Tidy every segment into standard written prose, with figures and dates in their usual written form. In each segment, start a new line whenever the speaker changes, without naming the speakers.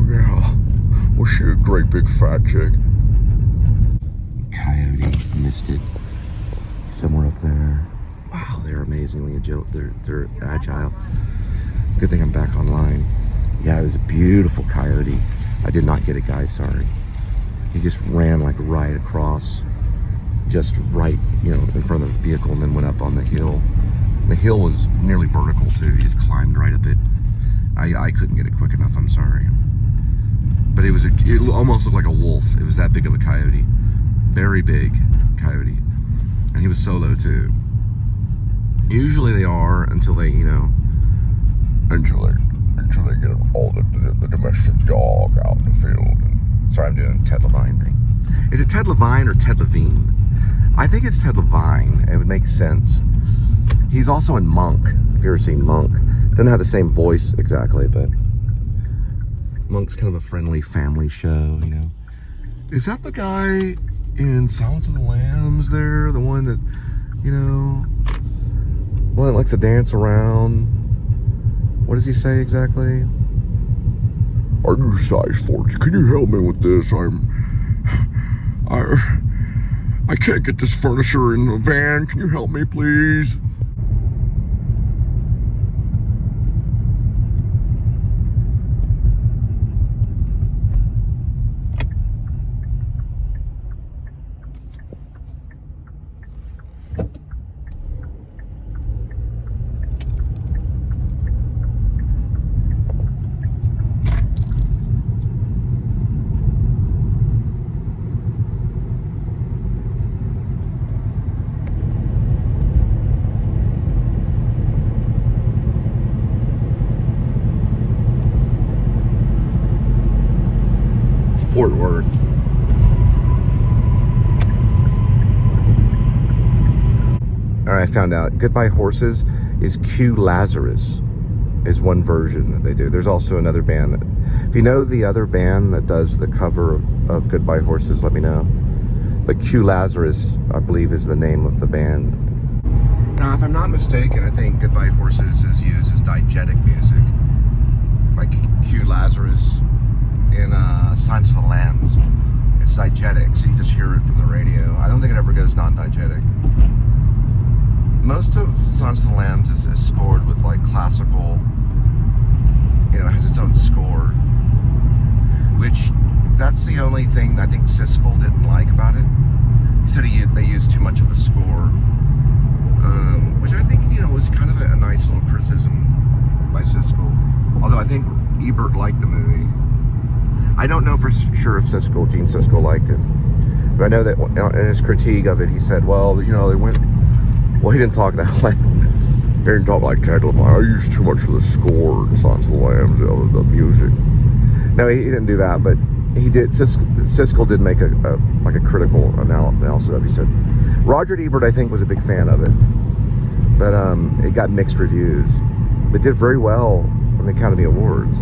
Yeah. Was she a great big fat chick? Coyote, missed it. Somewhere up there. Wow, they're amazingly agile. They're agile. Good thing I'm back online. Yeah, it was a beautiful coyote. I did not get it, guys, sorry. He just ran like right across, just right, you know, in front of the vehicle, and then went up on the hill. The hill was nearly vertical too. He just climbed right up it. I couldn't get it quick enough, I'm sorry. But it almost looked like a wolf. It was that big of a coyote. Very big coyote. And he was solo too. Usually they are until they, you know, until they get all the domestic dog out in the field. Sorry, I'm doing a Ted Levine thing. Is it Ted Levine or Ted Levine? I think it's Ted Levine. It would make sense. He's also in Monk. If you've ever seen Monk. Doesn't have the same voice exactly, but Monk's kind of a friendly family show, you know. Is that the guy in Silence of the Lambs there? The one that, you know, one that likes to dance around? What does he say exactly? Are you size 40? Can you help me with this? I can't get this furniture in the van. Can you help me, please? Fort Worth. All right, I found out Goodbye Horses is Q Lazarus is one version that they do. There's also another band that, if you know the other band that does the cover of Goodbye Horses, let me know. But Q Lazarus, I believe, is the name of the band. Now, if I'm not mistaken, I think Goodbye Horses is used as diegetic music, like Q Lazarus in Silence of the Lambs. It's diegetic, so you just hear it from the radio. I don't think it ever goes non-diegetic. Most of Silence of the Lambs is scored with like classical, you know, it has its own score, which that's the only thing I think Siskel didn't like about it. He said they used too much of the score, which I think, you know, was kind of a nice little criticism by Siskel. Although I think Ebert liked the movie. I don't know for sure if Gene Siskel liked it, but I know that in his critique of it, he said, well, you know, well, he didn't talk that way. He didn't talk like Ted Levine. I used too much of the score in Silence of the Lambs, the music. No, he didn't do that, but he did. Siskel did make a critical analysis of it. He said Roger Ebert, I think, was a big fan of it, but it got mixed reviews, but did very well on the Academy Awards.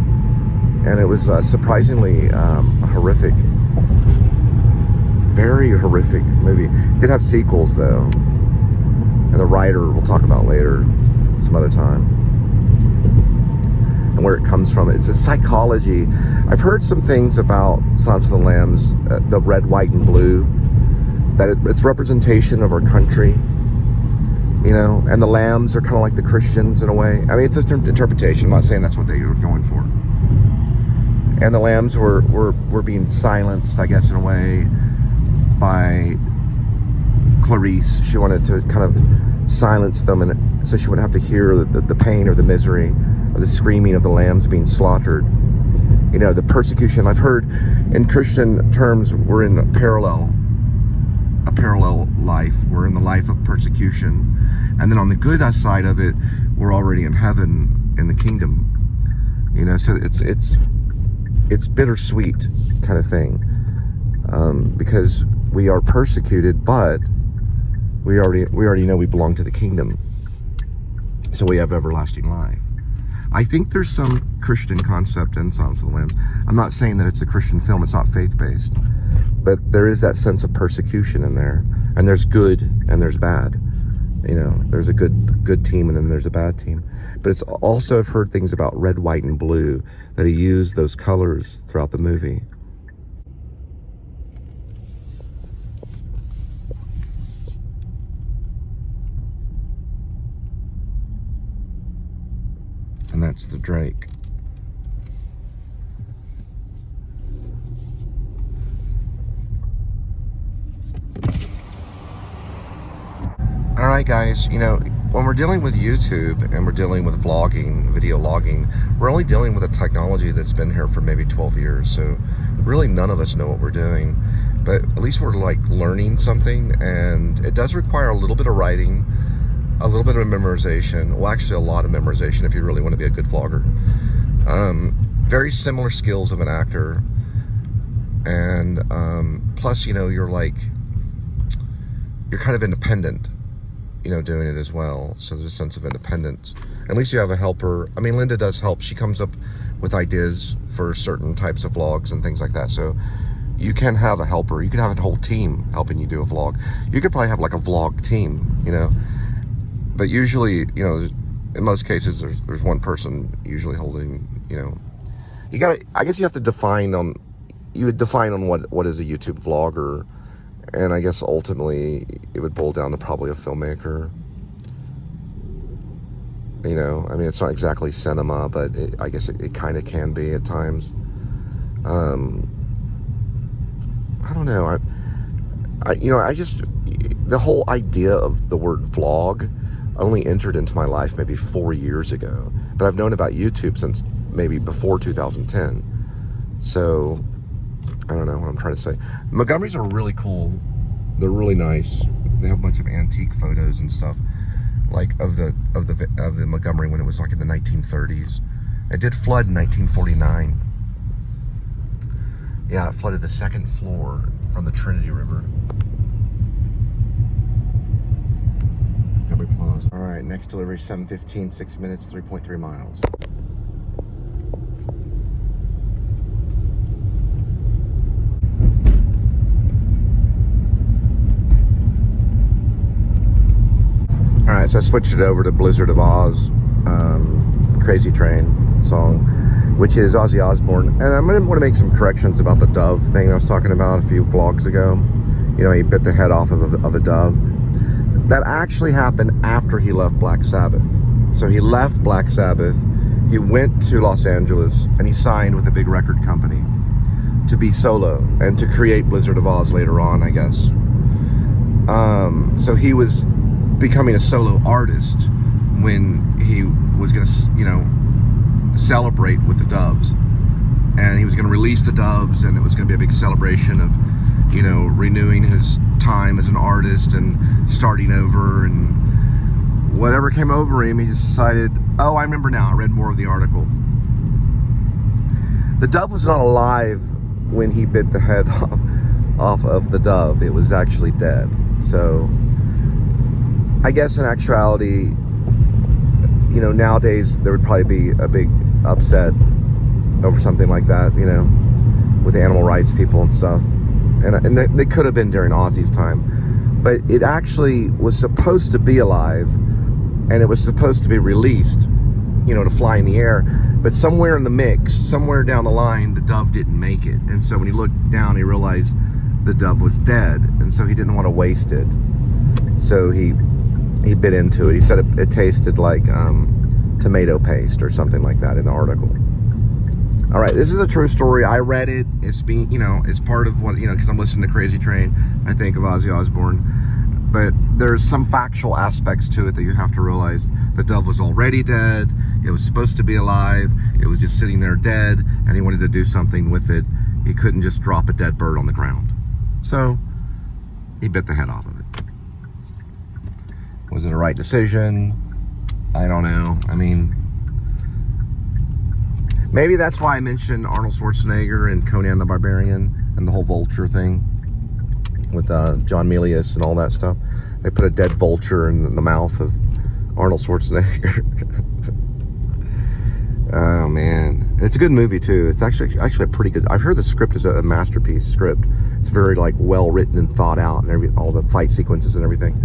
And it was surprisingly a horrific, very horrific movie. Did have sequels though, and the writer we'll talk about later, some other time, and where it comes from. It's a psychology. I've heard some things about Silence of the Lambs, the red, white, and blue, that it's representation of our country, you know, and the lambs are kind of like the Christians in a way. I mean, it's an interpretation. I'm not saying that's what they were going for. And the lambs were being silenced, I guess, in a way, by Clarice. She wanted to kind of silence them, and so she wouldn't have to hear the pain or the misery or the screaming of the lambs being slaughtered. You know, the persecution. I've heard in Christian terms, we're in a parallel life. We're in the life of persecution. And then on the good side of it, we're already in heaven, in the kingdom. You know, so it's bittersweet kind of thing, because we are persecuted, but we already know we belong to the kingdom, so we have everlasting life. I think there's some Christian concept in Silence of the Lambs. I'm not saying that it's a Christian film, it's not faith-based, but there is that sense of persecution in there, and there's good and there's bad You know, there's a good team and then there's a bad team. But it's also, I've heard things about red, white, and blue, that he used those colors throughout the movie. And that's the Drake. All right, guys, you know, when we're dealing with YouTube and we're dealing with vlogging, video logging, we're only dealing with a technology that's been here for maybe 12 years. So really none of us know what we're doing, but at least we're like learning something, and it does require a little bit of writing, a little bit of memorization. Well, actually a lot of memorization if you really want to be a good vlogger. Very similar skills of an actor. And plus, you know, you're kind of independent, you know, doing it as well. So there's a sense of independence. At least you have a helper. I mean, Linda does help. She comes up with ideas for certain types of vlogs and things like that. So you can have a helper. You can have a whole team helping you do a vlog. You could probably have like a vlog team, you know. But usually, you know, in most cases, there's one person usually holding, you know. You gotta, I guess you have to define on, you would define on what is a YouTube vlogger. And I guess ultimately it would boil down to probably a filmmaker. You know, I mean, it's not exactly cinema, but I guess it kind of can be at times. I don't know. I just, the whole idea of the word vlog only entered into my life maybe 4 years ago. But I've known about YouTube since maybe before 2010. So I don't know what I'm trying to say. Montgomerys are really cool. They're really nice. They have a bunch of antique photos and stuff, like of the Montgomery when it was like in the 1930s. It did flood in 1949. Yeah, it flooded the second floor from the Trinity River. Montgomery Plaza. All right, next delivery 7:15, 6 minutes, 3.3 miles. Alright, so I switched it over to Blizzard of Oz, Crazy Train song, which is Ozzy Osbourne. And I'm going to want to make some corrections about the dove thing I was talking about a few vlogs ago. You know, he bit the head off of a dove. That actually happened after he left Black Sabbath. So he left Black Sabbath, he went to Los Angeles, and he signed with a big record company to be solo and to create Blizzard of Oz later on, I guess. So he was becoming a solo artist when he was going to, you know, celebrate with the Doves, and he was going to release the Doves, and it was going to be a big celebration of, you know, renewing his time as an artist and starting over, and whatever came over him, he just decided, oh, I remember now, I read more of the article. The dove was not alive when he bit the head off of the dove. It was actually dead. So I guess in actuality, you know, nowadays there would probably be a big upset over something like that, you know, with the animal rights people and stuff. And they could have been during Ozzy's time. But it actually was supposed to be alive, and it was supposed to be released, you know, to fly in the air. But somewhere in the mix, somewhere down the line, the dove didn't make it. And so when he looked down, he realized the dove was dead. And so he didn't want to waste it. So he bit into it. He said it tasted like tomato paste or something like that in the article. All right, this is a true story. I read it. It's being, you know, it's part of what, you know, because I'm listening to Crazy Train, I think of Ozzy Osbourne. But there's some factual aspects to it that you have to realize. The dove was already dead. It was supposed to be alive. It was just sitting there dead, and he wanted to do something with it. He couldn't just drop a dead bird on the ground. So he bit the head off of it. Was it a right decision? I don't know. I mean, maybe that's why I mentioned Arnold Schwarzenegger and Conan the Barbarian and the whole vulture thing with John Milius and all that stuff. They put a dead vulture in the mouth of Arnold Schwarzenegger. Oh man, it's a good movie too. It's actually a pretty good. I've heard the script is a masterpiece script. It's very like well written and thought out, and all the fight sequences and everything.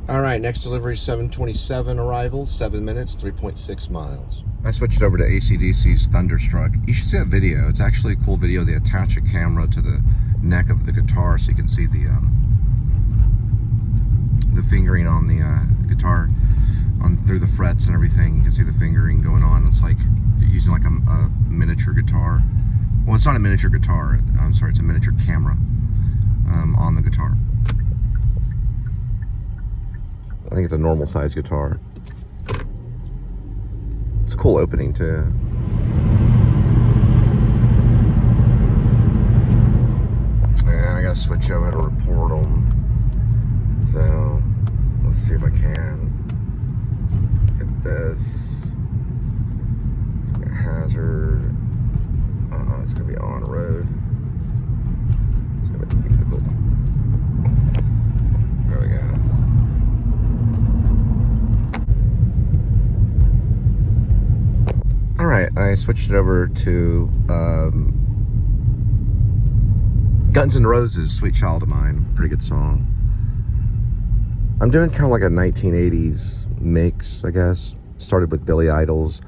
All right, next delivery, 7:27 arrival, 7 minutes, 3.6 miles. I switched over to A.D.W.C's Thunderstruck. You should see that video. It's actually a cool video. They attach a camera to the neck of the guitar so you can see the fingering on the guitar through the frets and everything. You can see the fingering going on. It's like they're using like a miniature guitar. Well, it's not a miniature guitar. I'm sorry, it's a miniature camera on the guitar. I think it's a normal size guitar. It's a cool opening too. Yeah, I gotta switch over to report them. So let's see if I can get this. Hazard. It's gonna be on road. It's gonna be vehicle. There we go. All right, I switched it over to Guns N' Roses, Sweet Child of Mine. Pretty good song. I'm doing kind of like a 1980s mix, I guess. Started with Billy Idol's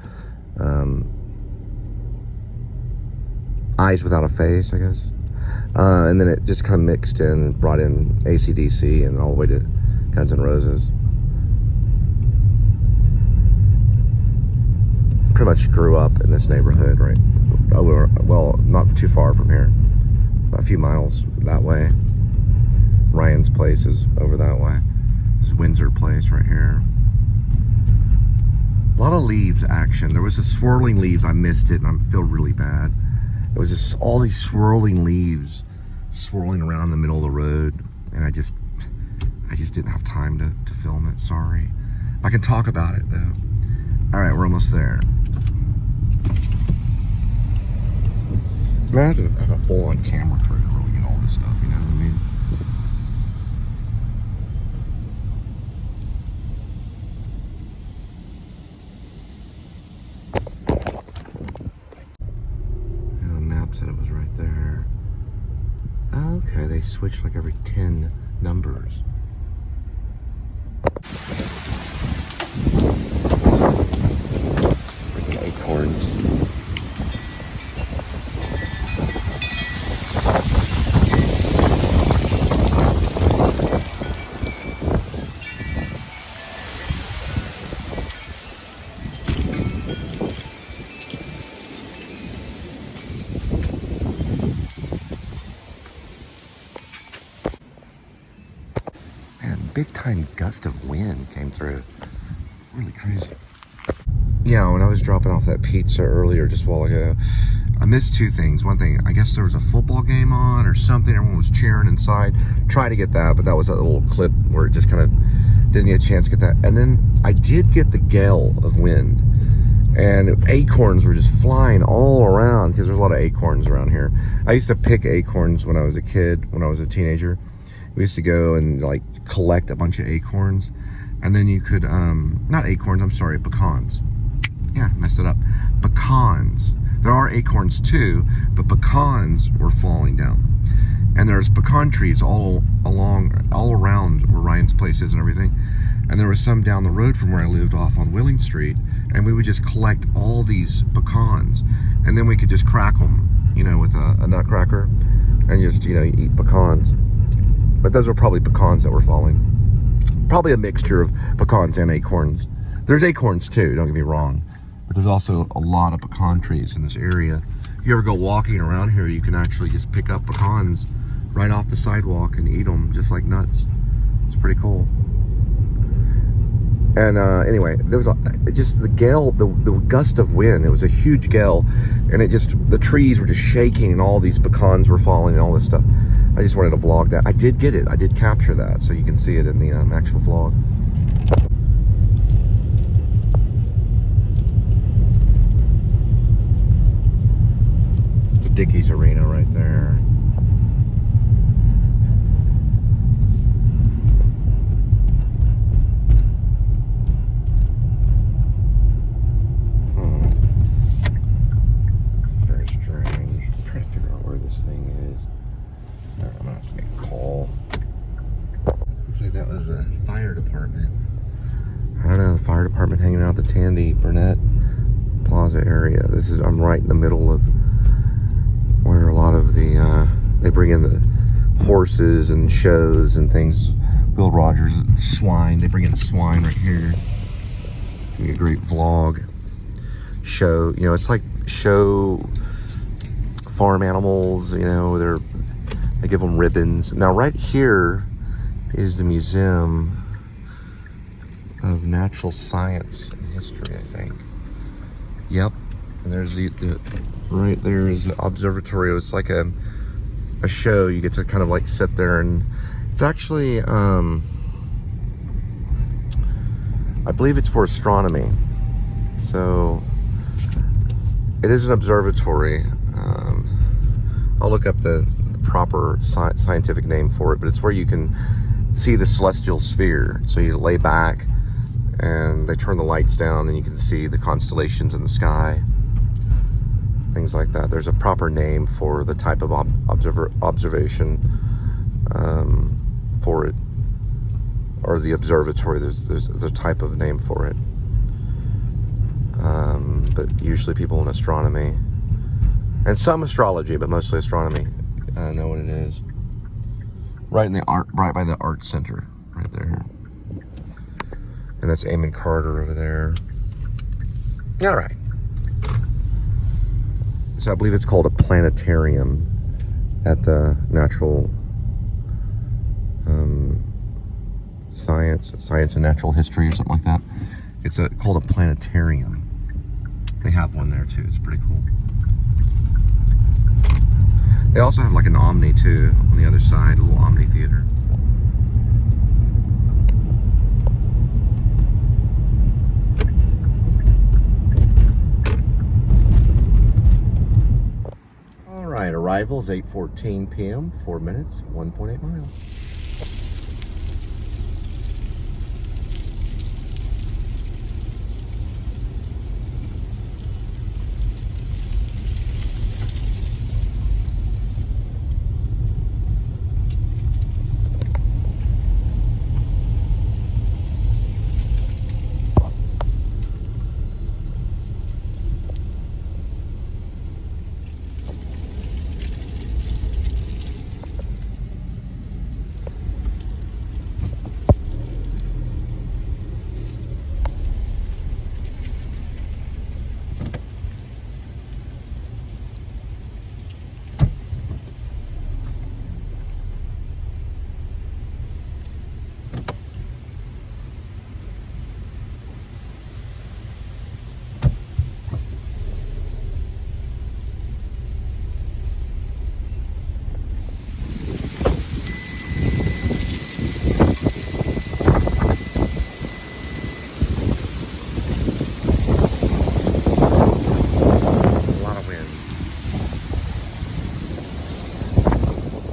Eyes Without a Face, I guess. And then it just kind of mixed in, brought in AC/DC and all the way to Guns N' Roses. Pretty much grew up in this neighborhood, right? Well, not too far from here. A few miles that way. Ryan's place is over that way. This is Windsor Place right here. A lot of leaves action. There was a swirling leaves. I missed it and I feel really bad. It was just all these swirling leaves swirling around the middle of the road. And I just didn't have time to film it. Sorry. I can talk about it though. All right, we're almost there. I mean, I have to have a full-on camera crew to really get all this stuff, you know what I mean? Yeah, the map said it was right there. Okay, they switched like every 10 numbers. Freaking acorns. Big time gust of wind came through. Really crazy. Yeah, when I was dropping off that pizza earlier, just a while ago, I missed two things. One thing, I guess there was a football game on or something. Everyone was cheering inside. Tried to get that, but that was a little clip where it just kind of didn't get a chance to get that. And then I did get the gale of wind. And acorns were just flying all around because there's a lot of acorns around here. I used to pick acorns when I was a kid, when I was a teenager. We used to go and like collect a bunch of acorns, and then you could not acorns, I'm sorry, pecans. Yeah, messed it up. Pecans. There are acorns too, but pecans were falling down. And there's pecan trees all around where Ryan's place is and everything. And there was some down the road from where I lived off on Willing Street, and we would just collect all these pecans, and then we could just crack them, you know, with a nutcracker, and just, you know, eat pecans. But those were probably pecans that were falling. Probably a mixture of pecans and acorns. There's acorns too, don't get me wrong. But there's also a lot of pecan trees in this area. If you ever go walking around here, you can actually just pick up pecans right off the sidewalk and eat them just like nuts. It's pretty cool. And anyway, there was just the gale, the gust of wind. It was a huge gale, and the trees were just shaking, and all these pecans were falling, and all this stuff. I just wanted to vlog that. I did get it. I did capture that, so you can see it in the actual vlog. It's the Dickies Arena right there. Very strange. I'm trying to figure out where this thing is. I'm gonna have to make a call. Looks like that was the fire department. fire department hanging out at the Tandy Burnett Plaza area. I'm right in the middle of where a lot of the they bring in the horses and shows and things. Will Rogers, swine. They bring in the swine right here. A great vlog show. You know, it's like show farm animals. You know, they give them ribbons. Now, right here is the Museum of Natural Science and History, I think. Yep. And there's the right there is the observatory. It's like a show. You get to kind of like sit there, and it's actually I believe it's for astronomy. So it is an observatory. I'll look up the proper scientific name for it, but it's where you can see the celestial sphere. So you lay back and they turn the lights down and you can see the constellations in the sky, things like that. There's a proper name for the type of observation for it, or the observatory. There's a type of name for it, but usually people in astronomy and some astrology, but mostly astronomy, know what it is. Right by the art center, right there. And that's Eamon Carter over there. All right. So I believe it's called a planetarium at the Natural Science and Natural History or something like that. It's called a planetarium. They have one there too. It's pretty cool. They also have like an Omni too on the other side, a little Omni theater. All right, arrival is 8:14 p.m., 4 minutes, 1.8 miles.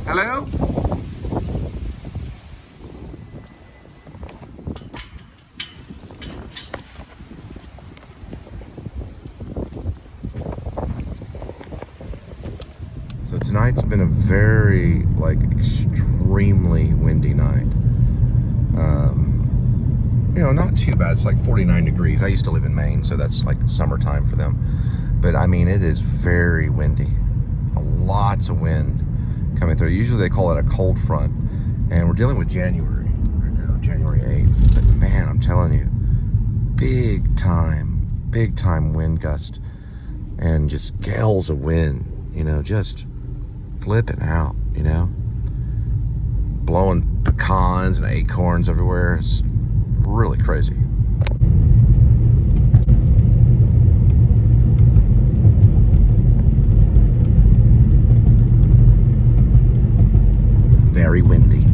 Hello? So tonight's been a very, extremely windy night. You know, not too bad. It's like 49 degrees. I used to live in Maine, so that's like summertime for them. But I mean, it is very windy. Lots of wind coming through. Usually they call it a cold front, and we're dealing with January right now, January 8th. But man, I'm telling you, big time wind gust, and just gales of wind, you know, just flipping out, you know, blowing pecans and acorns everywhere. It's really crazy. Very windy.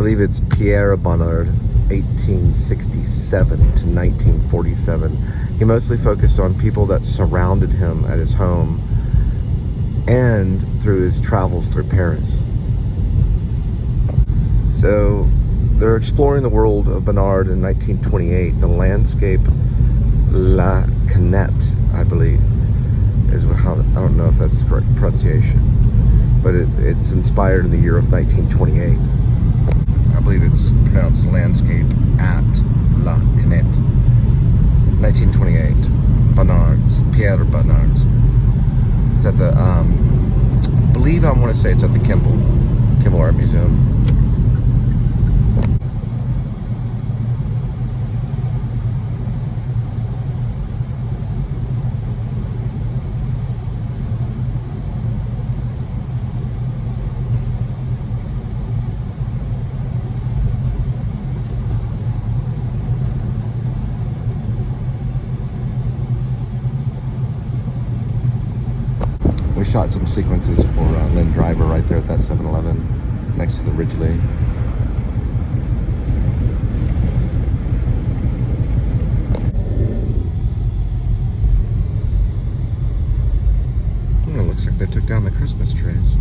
believe it's Pierre Bonnard, 1867 to 1947. He mostly focused on people that surrounded him at his home and through his travels through Paris. So they're exploring the world of Bonnard in 1928. The landscape La Canette, I believe, is how, I don't know if that's the correct pronunciation, but it's inspired in the year of 1928. I believe it's pronounced landscape at La Canette. 1928. Bonnard's, Pierre Bonnard's. It's at the, I believe I want to say it's at the Kimball Art Museum. We shot some sequences for Lynn Driver right there at that 7-Eleven next to the Ridgely. It looks like they took down the Christmas trees.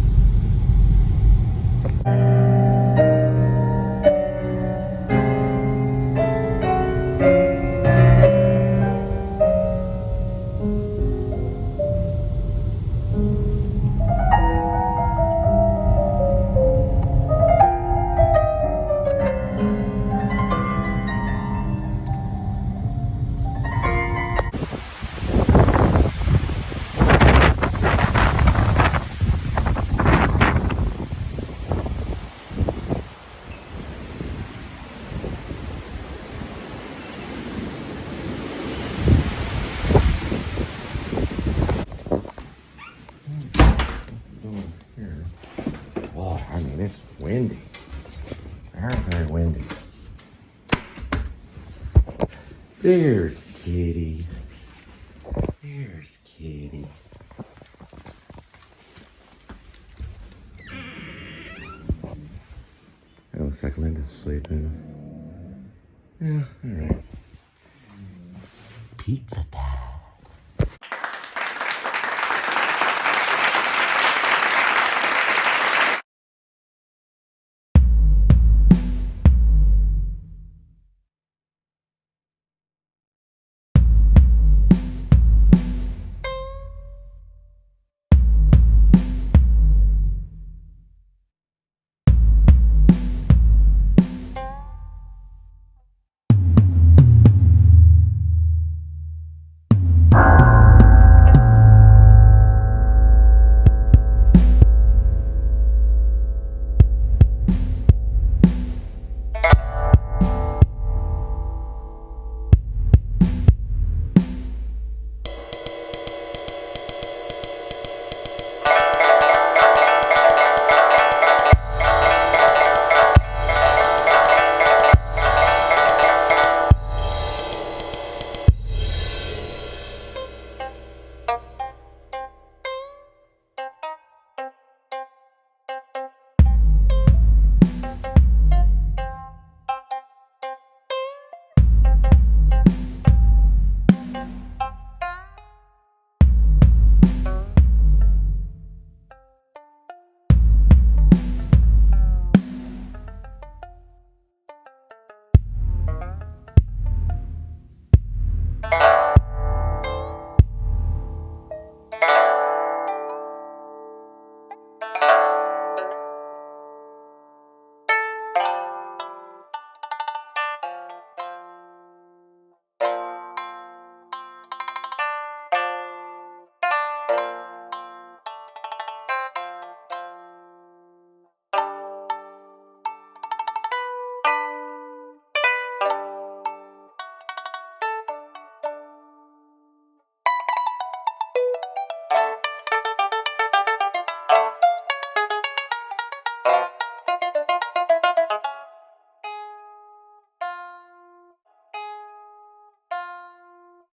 It's windy. Very, very windy. There's Kitty. There's Kitty. It looks like Linda's sleeping. Yeah, all right. Pizza time.